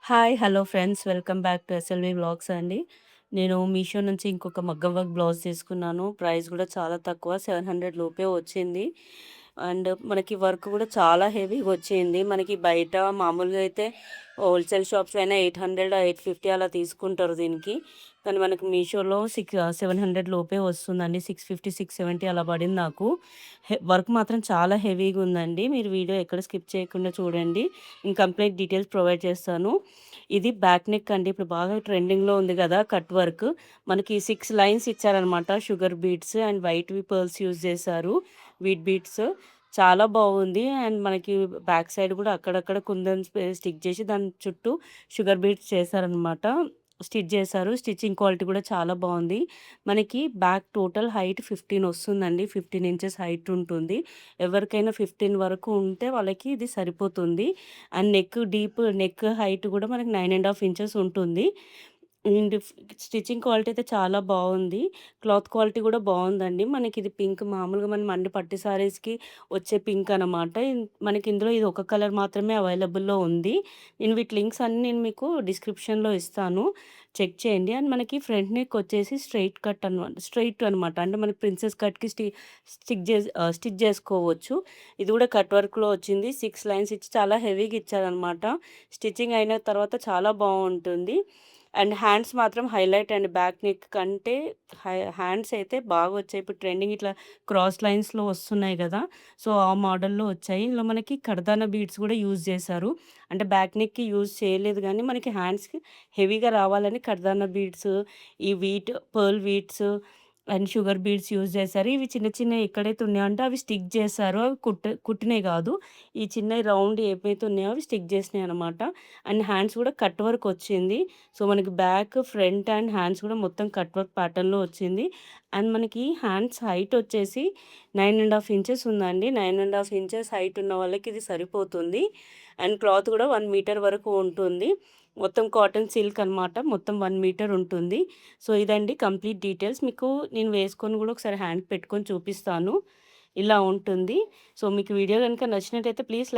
Hi! Hello friends. Welcome back to SLV vlogs అండి. నేను మీషో నుంచి ఇంకొక మగ్గం వర్క్ బ్లౌజ్ తీసుకున్నాను. ప్రైస్ గూడా చాలా తక్కువ 700 లోపే వచ్చింది. అండ్ మనకి వర్క్ గూడా చాలా హెవీగొచ్చింది. మనకి బయట మామూలుగా అయితే హోల్‌సేల్ షాప్స్‌లో అయినా 800, 850 అలా తీసుకుంటారు దీనికి. కానీ మనకి మీషోలో 700 లోపే వస్తుందండి. 650, 670 అలా పడింది నాకు. వర్క్ మాత్రం చాలా హెవీగుందండి. మీరు వీడియో ఎక్కడ స్కిప్ చేయకుండా చూడండి. నేను కంప్లీట్ డీటెయిల్స్ ప్రొవైడ్ చేస్తాను. ఇది బ్యాక్ నెక్ అండి. ఇప్పుడు బాగా ట్రెండింగ్‌లో ఉంది గదా! Cut work. మనకి 6 లైన్స్ ఇచ్చారనమాట. షుగర్ బీడ్స్ అండ్ వైట్‌వి పర్ల్స్ యూజ్ చేశారు. Wheat beads. చాలా బాగుంది. అండ్ మనకి బ్యాక్ సైడ్ గూడా అక్కడక్కడ కుందన్ స్టిక్ చేసి దాని చుట్టూ షుగర్ బీడ్స్ చేశారనమాట. స్టిచ్ చేశారు. స్టిచ్చింగ్ క్వాలిటీ కూడా చాలా బావుంది. మనకి బ్యాక్ టోటల్ హైట్ 15 వస్తుందండి. 15 ఇంచెస్ హైట్ ఉంటుంది. ఎవరికైనా 15 వరకు ఉంటే వాళ్ళకి ఇది సరిపోతుంది. అండ్ నెక్ హైట్ గూడా మనకి 9 ½ ఇంచెస్ ఉంటుంది. అండ్ స్టిచ్చింగ్ క్వాలిటీ అయితే చాలా బావుంది. క్లాత్ క్వాలిటీ గూడా బావుందండి. మనకిది పింక్ మామూలుగా మనం అన్ని పట్టు సారీస్‌కి వచ్చే పింక్ అనమాట. మనకి ఇందులో ఇది ఒక కలర్ మాత్రమే అవైలబుల్‌లో ఉంది. నేను వీటి లింక్స్ అన్నీ నేను మీకు డిస్క్రిప్షన్‌లో ఇస్తాను. చెక్ చేయండి. అండ్ మనకి ఫ్రంట్ నెక్ వచ్చేసి స్ట్రెయిట్ అనమాట. అంటే మనకి ప్రిన్సెస్ కట్‌కి స్టిచ్ జేసుకోవచ్చు. ఇది గూడా కట్ వర్క్‌లో వచ్చింది. 6 లైన్స్ ఇచ్చి చాలా హెవీగా ఇచ్చారనమాట. స్టిచ్చింగ్ అయిన తర్వాత చాలా బావుంటుంది. అండ్ హ్యాండ్స్ మాత్రం హైలైట్ అండి. బ్యాక్ నెక్ కంటే హ్యాండ్స్ అయితే బాగా వచ్చాయి. ఇప్పుడు ట్రెండింగ్ ఇట్లా క్రాస్ లైన్స్‌లో వస్తున్నాయి గదా! సో, ఆ మోడల్‌లో వచ్చాయి. ఇందులో మనకి కడదానా బీడ్స్ గూడా యూజ్ చేశారు. అంటే బ్యాక్ నెక్‌కి యూజ్ చేయలేదు గానీ, మనకి హ్యాండ్స్‌కి హెవీగా రావాలని కడదానా బీడ్స్, ఈ pearl wheats and sugar beads use చేశారు. ఇవి చిన్న చిన్నయి ఎక్కడైతే ఉన్నాయో అంటే అవి స్టిక్ చేశారు. అవి కుట్టినయి గాదు. ఈ చిన్నయి రౌండ్ ఏవైతే ఉన్నాయో అవి స్టిక్ చేసినయనమాట. అండ్ హ్యాండ్స్ గూడా కట్ వర్క్ వచ్చింది. సో, మనకి బ్యాక్, ఫ్రంట్ అండ్ హ్యాండ్స్ కూడా మొత్తం కట్ వర్క్ ప్యాటర్న్‌లో వచ్చింది. అండ్ మనకి హ్యాండ్స్ హైట్ వచ్చేసి 9 ½ ఇంచెస్ ఉందండి. 9 ½ ఇంచెస్ హైట్ ఉన్న వాళ్ళకి ఇది సరిపోతుంది. అండ్ క్లాత్ కూడా 1 మీటర్ వరకు ఉంటుంది. మొత్తం కాటన్ సిల్క్ అనమాట. మొత్తం 1 మీటర్ ఉంటుంది. సో, ఇదండి కంప్లీట్ డీటెయిల్స్. మీకు నేను వేసుకొని కూడా ఒకసారి హ్యాండ్‌కి పెట్టుకొని చూపిస్తాను. ఇలా ఉంటుంది. సో, మీకు వీడియో గనుక నచ్చినట్టయితే ప్లీజ్ లైక్